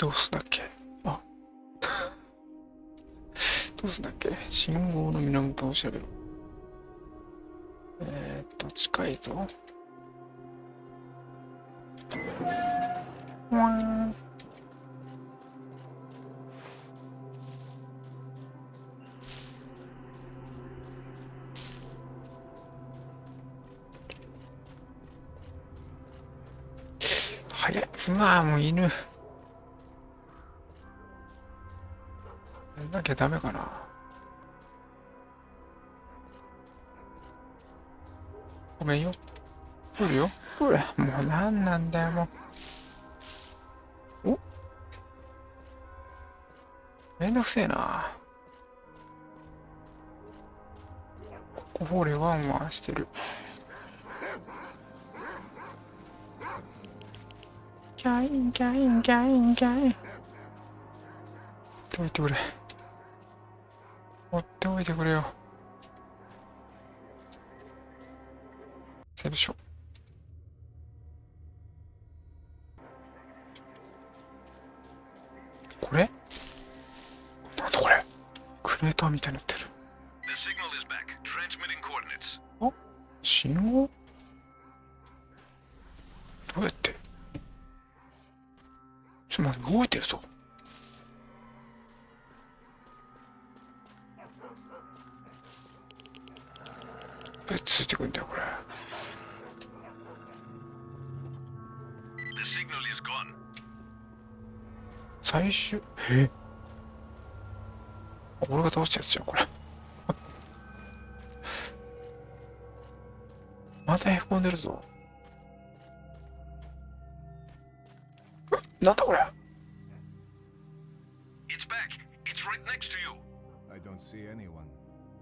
どうすんだっけ。あどうすんだっけ。信号の源を調べろ。近いぞ。早い。うわぁ、もう犬。やんなきゃダメかな。ごめんよ。来るよ。ほら、もう何なんだよ、もう。お、めんどくせえな。ここ俺ワンワンしてる。キャインキャインキャインキャイン。どいてくれ。持っておいてくれよ。セーブしよう。これなんだこれ。クレーターみたいになってる。あ、信号どうやって。ちょっと待って、動いてるぞ。ついてくんだよこれ。最終、俺が倒したやつじゃんこれ。またへこんでるぞ。なんだこれ。It's back. It's right next to you. I don't see anyone.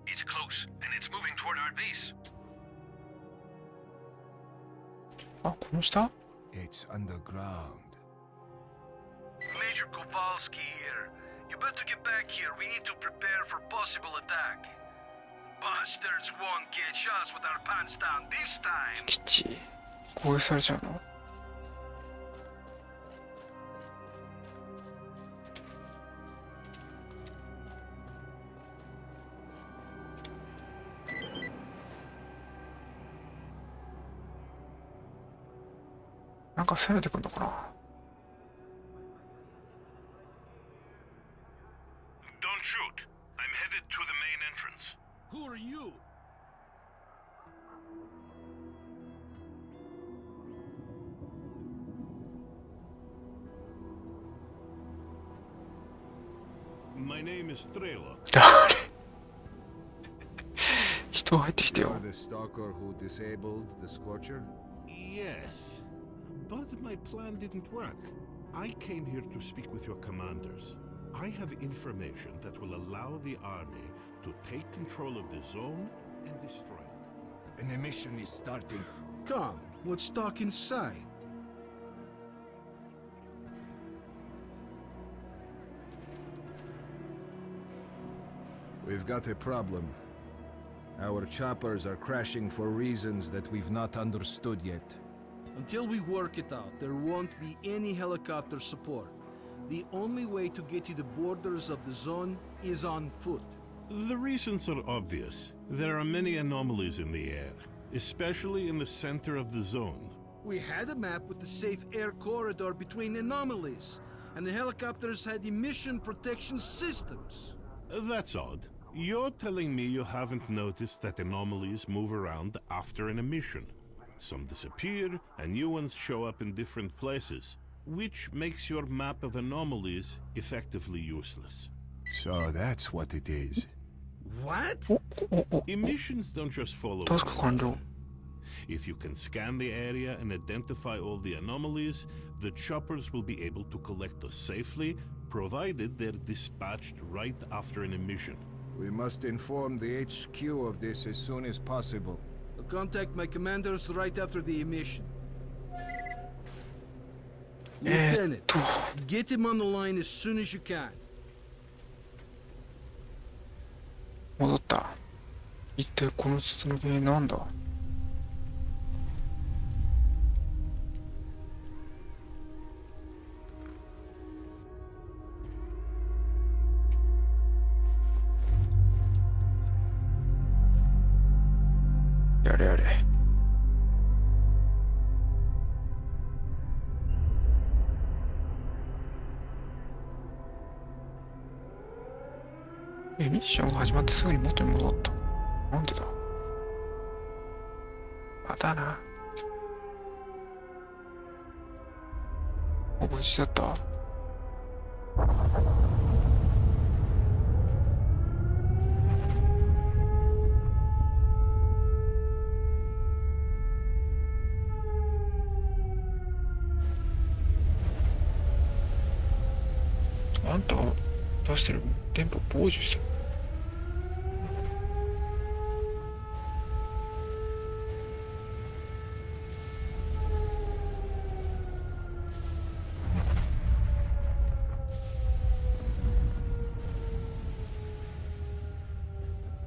It's close, and it's moving toward our base. あ、この下 It's underground. Major Kowalski here. You better get back here. We need to prepare for possible attack. Bastards won't catch us with our pants down this time. 基地攻撃されちゃうの。なんか攻めてくんのかな。 Don't shoot. I'm headed to the main entrance. Who are you? My name is S.T.A.L.K.E.R. 人入ってきてよ。 You're the stalker who disabled the Scorcher? Yes. But my plan didn't work. I came here to speak with your commanders. I have information that will allow the army to take control of the zone and destroy it. An emission is starting. Come, let's talk inside. We've got a problem. Our choppers are crashing for reasons that we've not understood yet. Until we work it out, there won't be any helicopter support. The only way to get to the borders of the zone is on foot. The reasons are obvious. There are many anomalies in the air, especially in the center of the zone. We had a map with the safe air corridor between anomalies, and the helicopters had emission protection systems. That's odd. You're telling me you haven't noticed that anomalies move around after an emission. Some disappear, and new ones show up in different places, which makes your map of anomalies effectively useless. So that's what it is. What? Emissions don't just follow. タスク完了。 If you can scan the area and identify all the anomalies, the choppers will be able to collect us safely, provided they're dispatched right after an emission. We must inform the HQ of this as soon as possible. I'll contact my commanders right after the emission. Lieutenant, get him on the line as soon as you can. 戻った。一体この筒の原因なんだ。れあれ。ミッションが始まってすぐに元に戻った。なんでだ。またな。無事だった。あんた出してる電波傍受してる。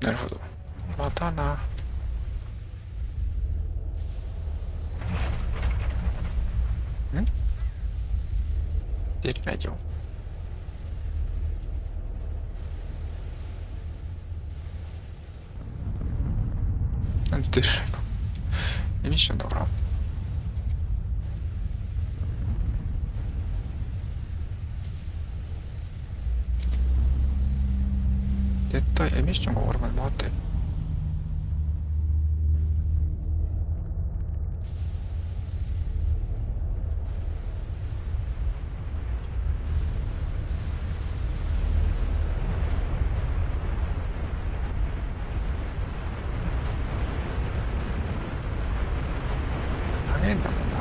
なるほど。またな。出れないよ。なんで出れないの？ミッションだから。絶対エミッションが終わるまで待って。投げんだもんな。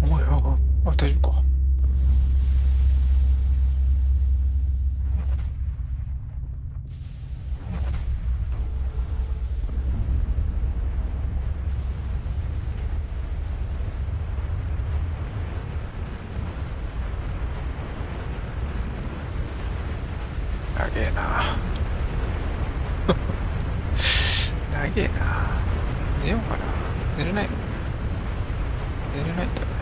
おいおいおい、あ、大丈夫か。長えな。長えな。寝ようかな。寝れないの？寝れないんだよね。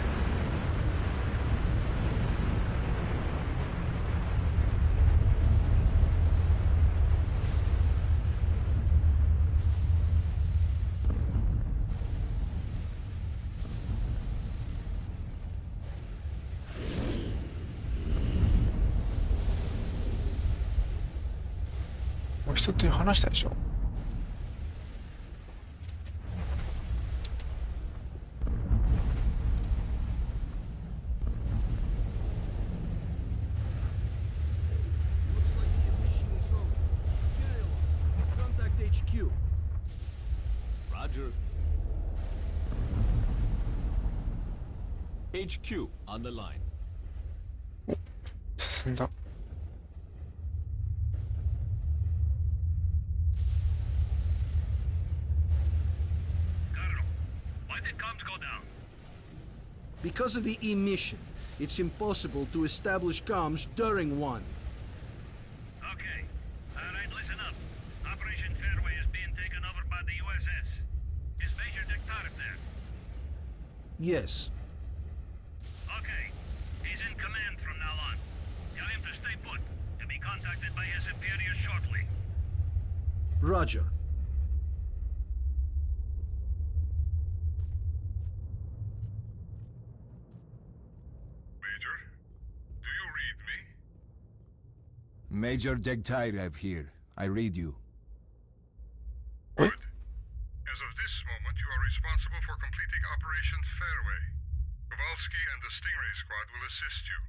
もう人と話したでしょ。Contact HQ. Roger. HQ on the line. 進んだ。Why did comms go down? Because of the emission, it's impossible to establish comms during one. Okay. Alright, listen up. Operation Fairway is being taken over by the USS. Is Major S.T.A.L.K.E.R there? Yes. Okay. He's in command from now on. Tell him to stay put, to be contacted by his superiors shortly. Roger. Major, do you read me? Major S.T.A.L.K.E.R here. I read you. Good. As of this moment, you are responsible for completing Operation Fairway. Kowalski and the Stingray squad will assist you.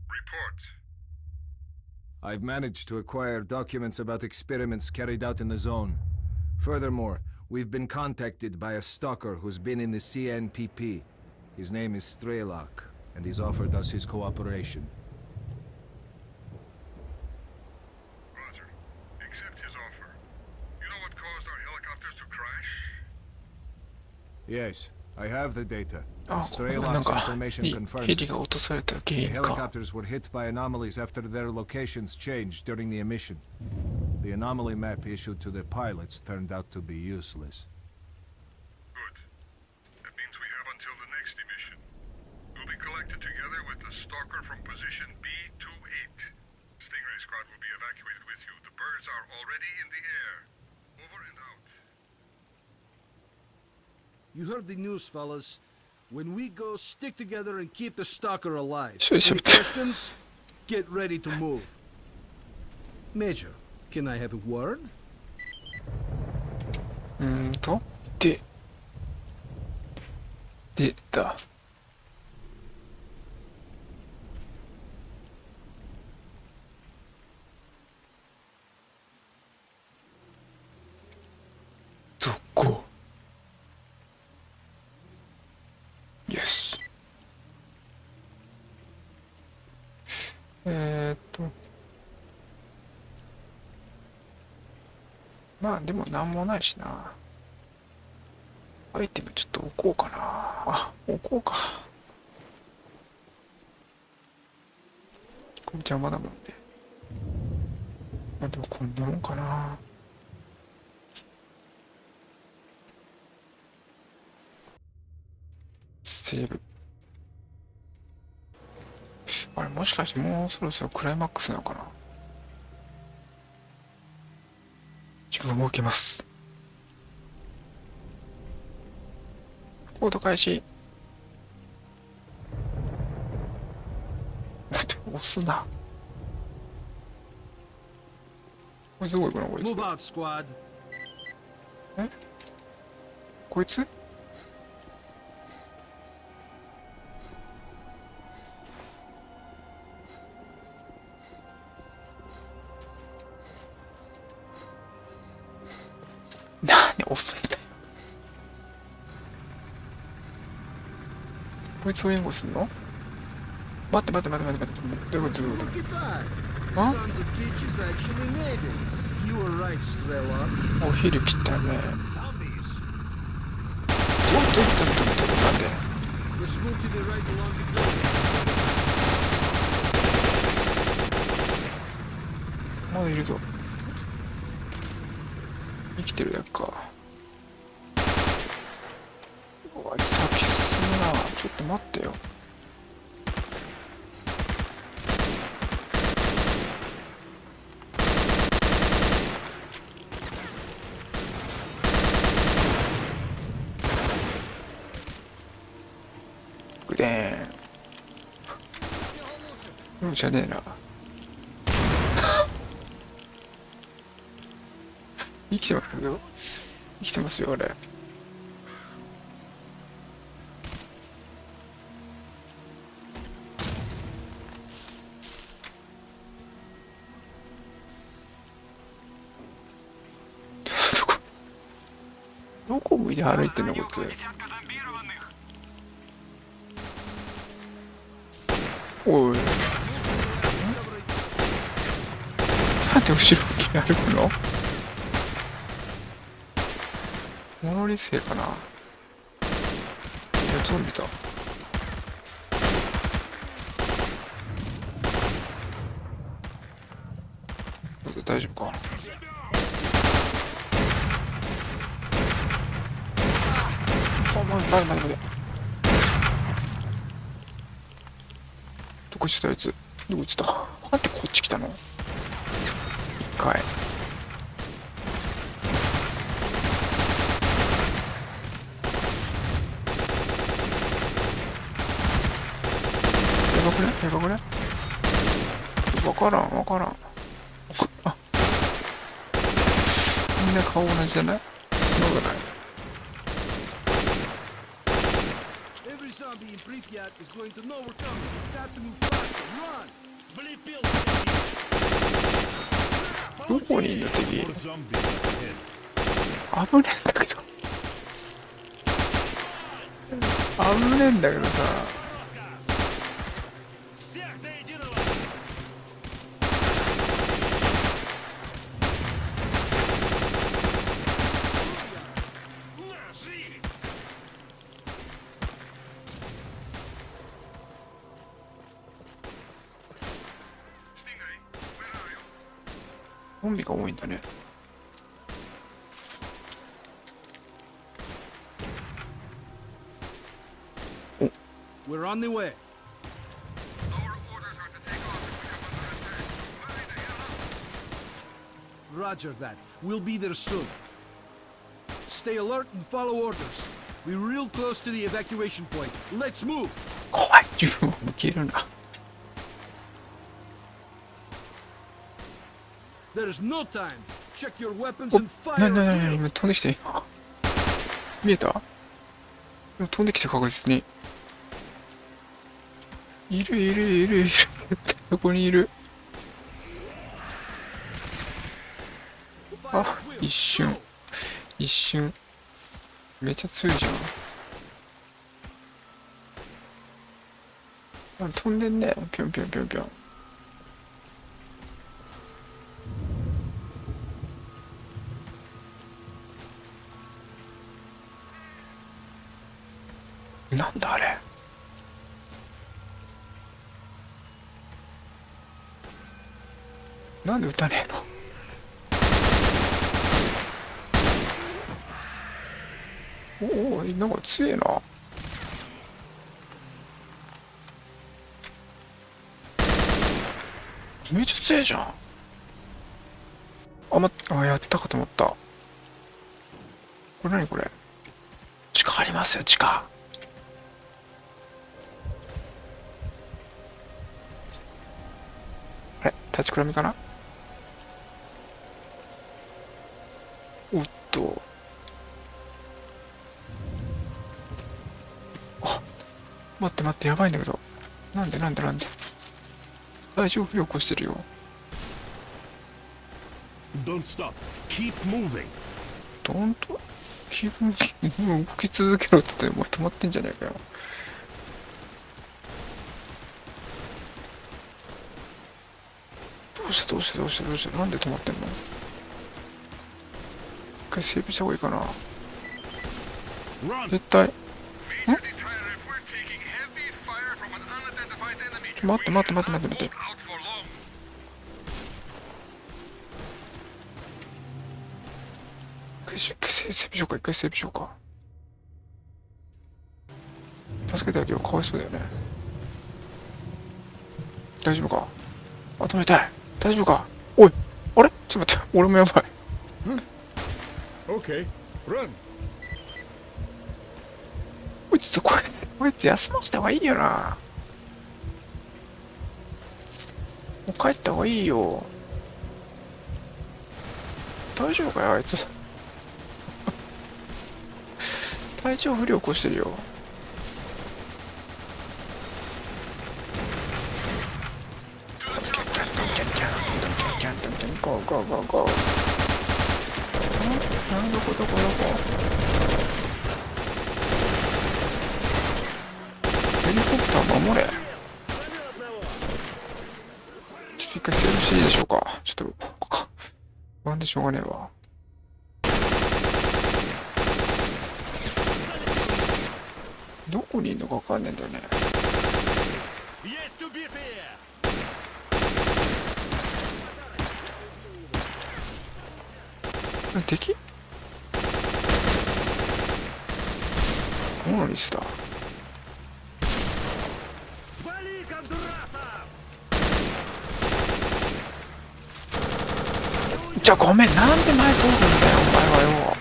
Report. I've managed to acquire documents about experiments carried out in the zone. Furthermore, we've been contacted by a stalker who's been in the CNPP. His name is S.T.A.L.K.E.R, and he's offered us his cooperation. Roger. Accept his offer. You know what caused our helicopters to crash? Yes, I have the data. あ、これなん S.T.A.L.K.E.R か information ヘ confirms リが落とされた原 the 因か。 helicopters were hit by anomalies after their locations changed during the emission. The anomaly map issued to the pilots turned out to be useless. Good. That means we have until the next emission. We'll be collected together with the stalker from position B28. Stingray squad will be evacuated with you. The birds are already in the air. Over and out. You heard the news, fellas. When we go, stick together and keep the stalker alive. Sure, sure. Any questions? Get ready to move. Major, can I have a word? 出た。続行。よし。まあでもなんもないしな。アイテムちょっと置こうかな。あ、置こうか。これ邪魔だもんね。まあでもこんなもんかな。セーブ。あれもしかしてもうそろそろクライマックスなのかな。自分も受けます。コード開始。待って、押すな。これどこ行くのこいつ。 Move out, squad. こいつなんで押すんだよ。こいつを援護すんの？待って待って待って待って待って。どういうことどういうこと？ Look at that. The Huh? sons of bitches actually made it. You were right, S.T.A.L.K.E.R. お昼切ったよね。ちょっと待って。 Let's move to the right along the building. まだいるぞ。生きてるだけか。おい、先進むな。ちょっと待ってよ。グデーン。じゃねえな。生きてますよ。生きてますよ、俺。どこ向いて歩いてんの、こいつ。おい。なんで後ろ向きに歩くの？モノリス兵かな。いや、ゾンビだ。大丈夫か。あ、待て。どこ行ったあいつ。どこ行った。なんでこっち来たの？一回。やばくねわからん。あ、みんな顔同じじゃない？そうだない。Every zombie in Pripyat is going to know we're coming. We've got to move faster. Run! どこにいんの敵？ More zombies up ahead. 危ねえんだけど。危ねえんだけどさ。ゾンビが多いんだね。We're on the way. Our orders are to take off if we come under attack. Hurry the hell up! Roger that. We'll be there soon. Stay alert and follow orders. We're real close to the evacuation point. Let's move. 怖い。自分を向けるな。There's no time. Check your weapons お、 and fire. な at will. 今飛んできて今。見えた？飛んできて確実に。いる。どこにいる？あ、一瞬。めっちゃ強いじゃん。あ、飛んでんね。ぴょん。なんだあれ。なんで撃たねえの？おお、なんか強えな。めっちゃ強えじゃん。やったかと思った。これ何これ？地下ありますよ、地下。あれ、立ちくらみかな？おっと。待って、やばいんだけど。なんで。大丈夫よ、起こしてるよ。Don't stop. Keep moving. どんと、動き続けろって言って、もう止まってんじゃねえかよ。どうしたなんで止まってんの？一回整備した方がいいかな。 Run. 絶対。 Major deterrent if we're taking heavy fire from an unidentified enemy. 待って。 Hold out for long. 一回整備しようか。助けてあげよう。かわいそうだよね。大丈夫か？頭痛い。大丈夫か？おい、あれ？ちょっと待って、俺もやばい。Okay, run. おい、ちょっとこいつ休ませた方がいいよな。もう帰った方がいいよ。大丈夫かよ、あいつ。体調不良起こしてるよ。ゴー。どこ。ヘリコプター守れ。ちょっと一回セーブしていいでしょうか。ちょっと不安でしょうがねえわ。どこにいるのか分かんねえんだよね。敵？モノリスだ。じゃあごめん、なんで前通るんだよお前はよ。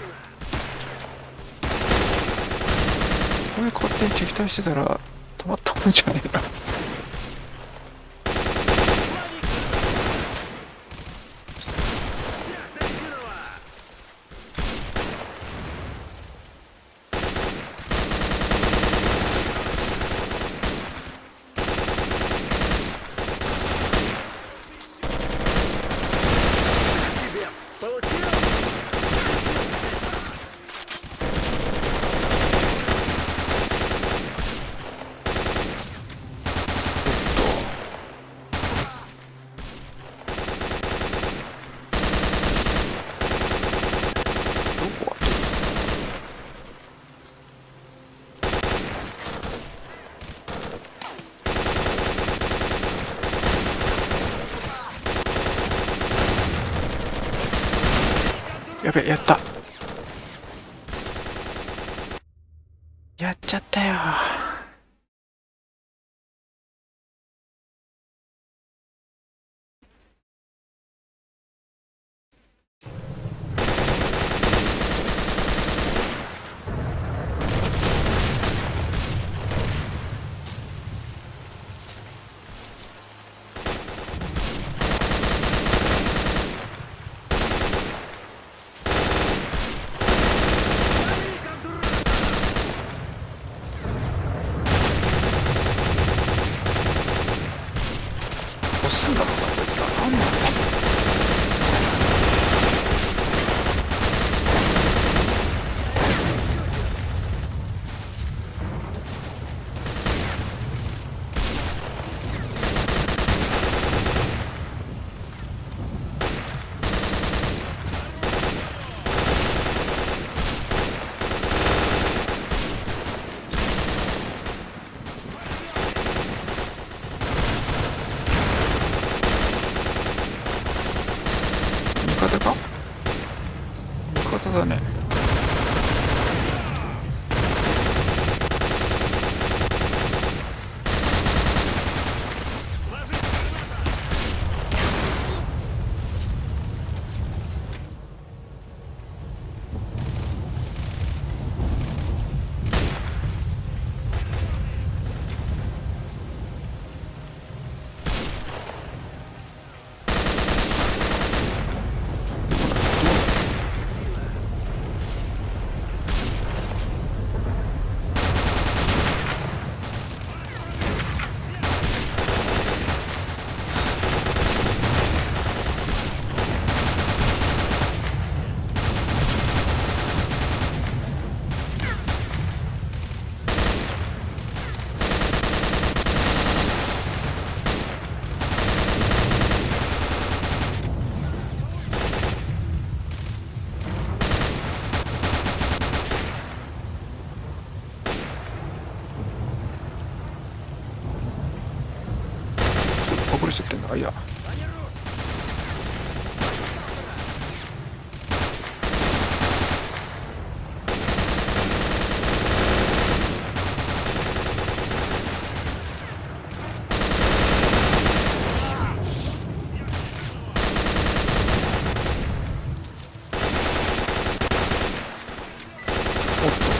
これ勝手に敵対してたらたまったもんじゃねえな。やべ、やった。やっちゃったよ。押すんだろうな、こいつら。なんだろう。味方か？味方だね。これしちゃってんだ。いや。おっと。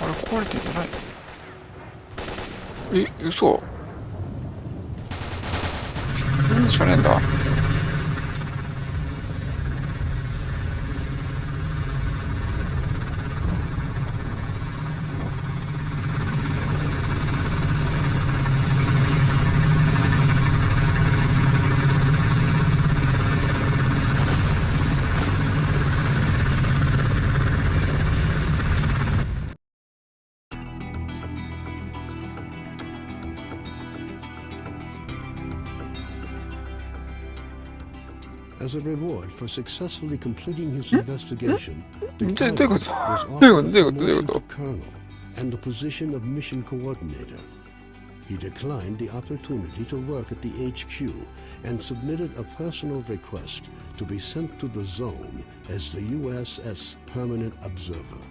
あれ壊れてんじゃない？え、嘘？何しかねえんだ。As a reward for successfully completing his investigation, the Do you was know offered what? a promotion to colonel and the position of mission coordinator. He declined the opportunity to work at the HQ and submitted a personal request to be sent to the zone as the USS Permanent Observer.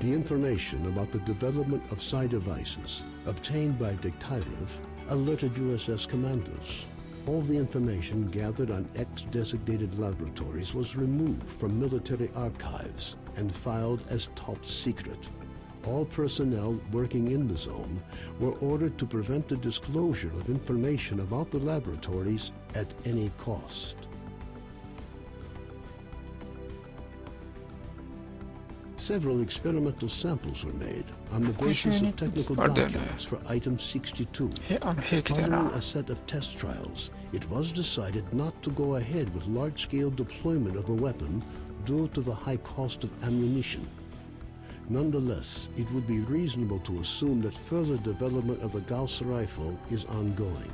The information about the development of psi devices obtained by Dektyrev alerted USS commanders. All the information gathered on X-designated laboratories was removed from military archives and filed as top secret. All personnel working in the zone were ordered to prevent the disclosure of information about the laboratories at any cost. Several experimental samples were made on the basis of technical documents for Item 62. Following a set of test trials, it was decided not to go ahead with large-scale deployment of the weapon due to the high cost of ammunition. Nonetheless, it would be reasonable to assume that further development of the Gauss rifle is ongoing.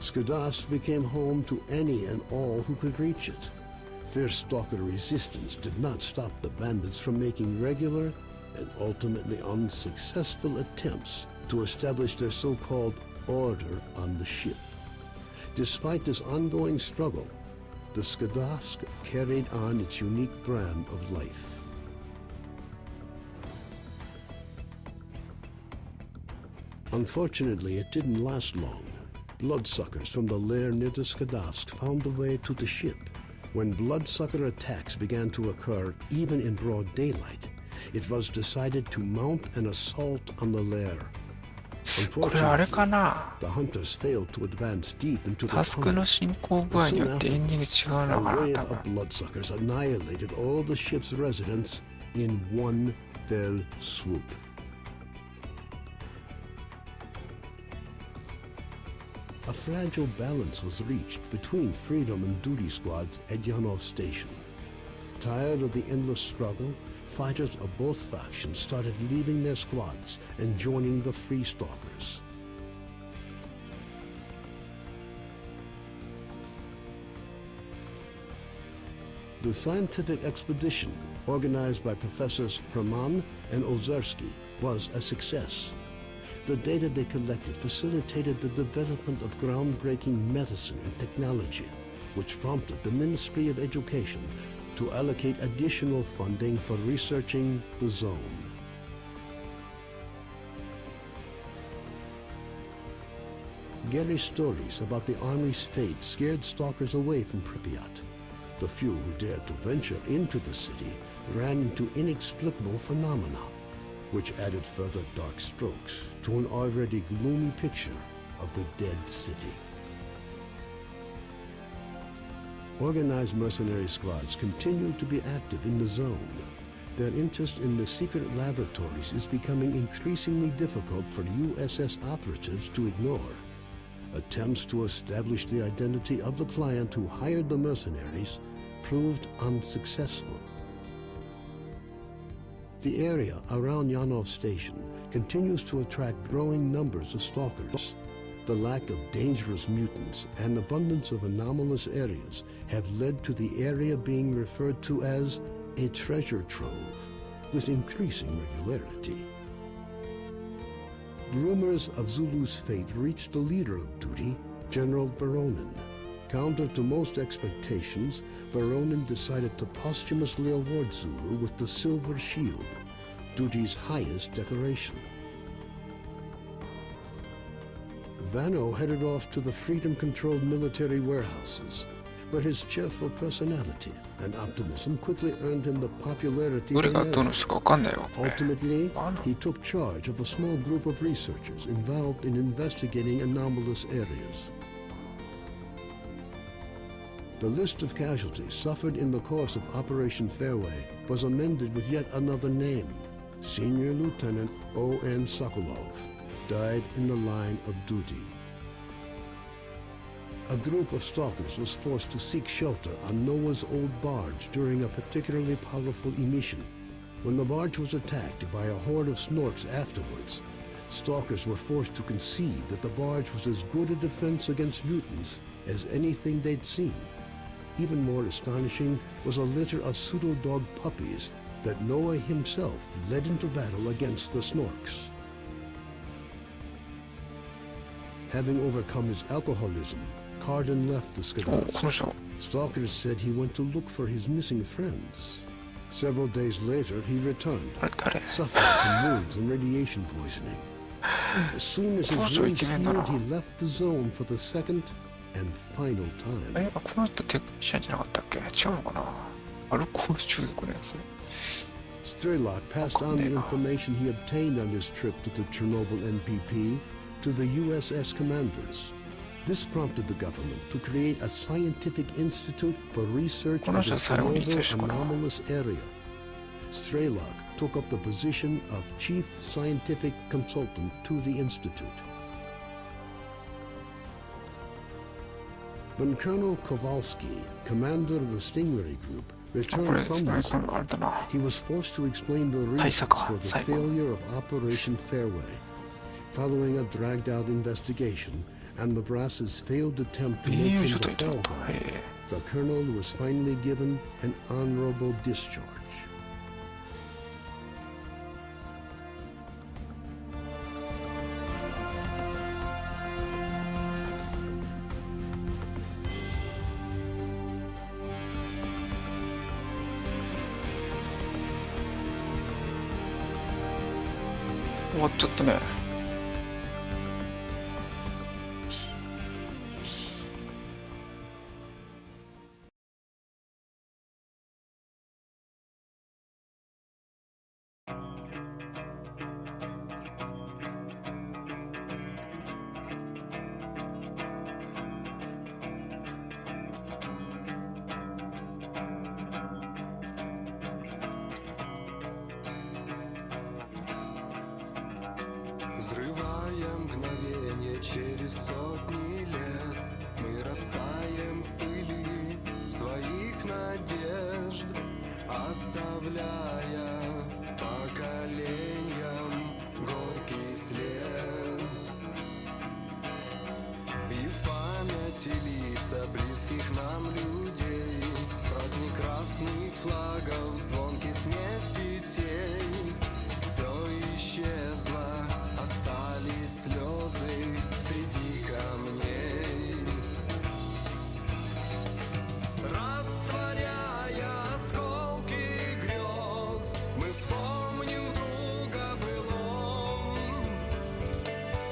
Skadovsk became home to any and all who could reach it. Fierce stalker resistance did not stop the bandits from making regular and ultimately unsuccessful attempts to establish their so-called order on the ship. Despite this ongoing struggle, the Skadovsk carried on its unique brand of life. Unfortunately, it didn't last long. Bloodsuckers from the lair near the Skadovsk found the way to the ship. When bloodsucker attacks began to occur, even in broad daylight, it was decided to mount an assault on the lair. これあれか Unfortunately, な the hunters failed to advance deep into the タスクの tunnel. 進行具合によってエンディング違う A のかな wave 多 of 分 bloodsuckers annihilated all the ship's residents in one fell swoop. A fragile balance was reached between freedom and duty squads at Yanov Station. Tired of the endless struggle, fighters of both factions started leaving their squads and joining the Free Stalkers. The scientific expedition, organized by Professors Herman and Ozersky, was a success. The data they collected facilitated the development of groundbreaking medicine and technology, which prompted the Ministry of Education to allocate additional funding for researching the zone. Gary's stories about the Army's fate scared stalkers away from Pripyat. The few who dared to venture into the city ran into inexplicable phenomena, which added further dark strokes to an already gloomy picture of the dead city. Organized mercenary squads continue to be active in the zone. Their interest in the secret laboratories is becoming increasingly difficult for USS operatives to ignore. Attempts to establish the identity of the client who hired the mercenaries proved unsuccessful. The area around Yanov Station continues to attract growing numbers of stalkers. The lack of dangerous mutants and abundance of anomalous areas have led to the area being referred to as a treasure trove, with increasing regularity. Rumors of Zulu's fate reached the leader of duty, General Voronin. Counter to most expectations, Voronin decided to posthumously award Zulu with the Silver Shield, duty's highest decoration. Vano headed off to the freedom-controlled military warehouses, where his cheerful personality and optimism quickly earned him the popularity どれ they がどの earned. 人か分かんないわこれ Ultimately, Vano. he took charge of a small group of researchers involved in investigating anomalous areas. The list of casualties suffered in the course of Operation Fairway was amended with yet another name. Senior Lieutenant O.N. Sokolov died in the line of duty. A group of stalkers was forced to seek shelter on Noah's old barge during a particularly powerful emission. When the barge was attacked by a horde of snorks afterwards, stalkers were forced to concede that the barge was as good a defense against mutants as anything they'd seen. Even more astonishing was a litter of pseudo-dog puppies that Noah himself led into battle against the snorks. Having overcome his alcoholism, Carden left the おこ Skadovsk. の人 Stalkers said he went to look for his missing friends. Several days later, he returned, あれ誰 suffering from wounds and radiation poisoning. As soon as his Also, wounds ikimen healed, だな。 he left the zone for the second and final え time. この人テクニシャンじゃなかったっけ違うのかなアルコール中毒のやつ S.T.A.L.K.E.R passed on the information he obtained on his trip to the Chernobyl NPP to the USS commanders. This prompted the government to create a scientific institute for research of the Chernobyl anomalous area. S.T.A.L.K.E.R took up the position of chief scientific consultant to the institute. When Colonel Kowalski, commander of the Stingray Group, こ returned れ、 from こ this, れあれだな。 he was forced to explain the reasons for the failure of Operation Fairway. Following a dragged-out investigation and the brass's failed attempt to make him the fall guy, the colonel was finally given an honorable discharge. 終わっちゃったね。Взрывая мгновенье через сотни лет, мы растаем в пыли своих надежд, оставляя поколениям горький след. И в памяти лица близких нам людей, праздник красных флагов, звонкий смех детей, все исчезло. Остались слезы среди камней, растворяя осколки грез, мы вспомним друга былом.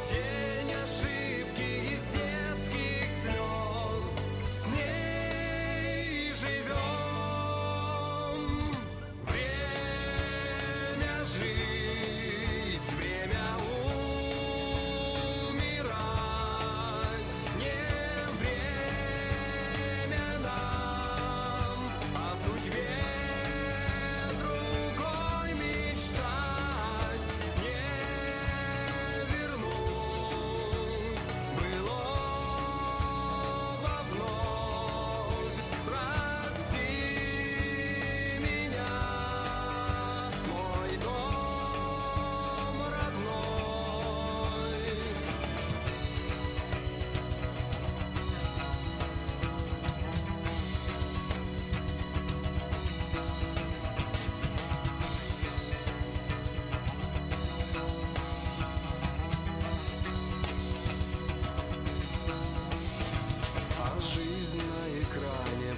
Тень ошибки из детских слез, с ней живем. Время жить, время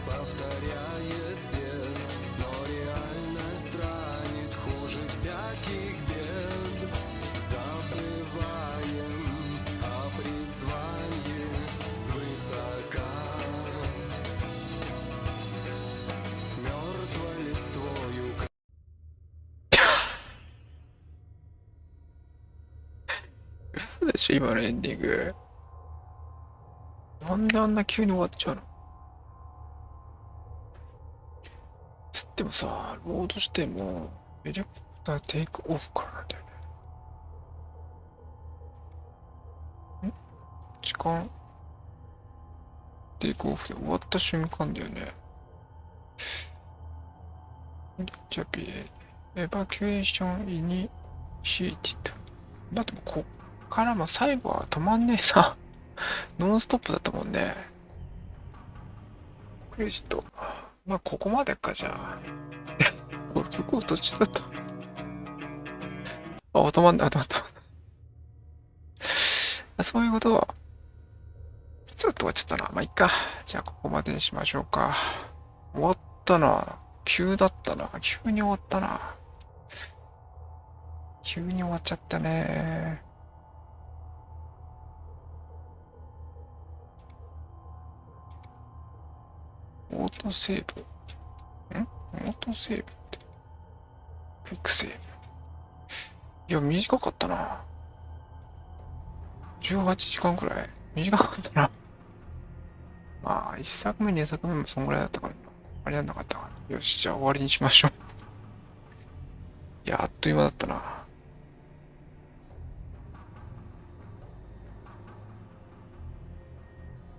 повторяет бед, но реальность ранит хуже всяких бед. Забываем о призвании свысока. Мертвой листвою. 嘘でしょ、今のエンディング。なんであんな急に終わっちゃうの？つってもさ、ロードしてもヘリコプターテイクオフからなんだよね。時間テイクオフで終わった瞬間だよね。じゃあエバキュエーションイニシエティッド。だってもうこっからも最後は止まんねえさ。ノンストップだったもんね。クレジット。まあ、ここまでか、じゃあ。これ結構途中だった。あ、止まんない、止まった。そういうことは、ずっと終わっちゃったな。まあ、いっか。じゃあ、ここまでにしましょうか。終わったな。急だったな。急に終わったな。急に終わっちゃったね。オートセーブ。オートセーブって。クイックセーブ。いや、短かったな。18時間くらい短かったな。まあ、1作目、2作目もそんぐらいだったから、あれやんなかったから。よし、じゃあ終わりにしましょう。いや、あっという間だったな。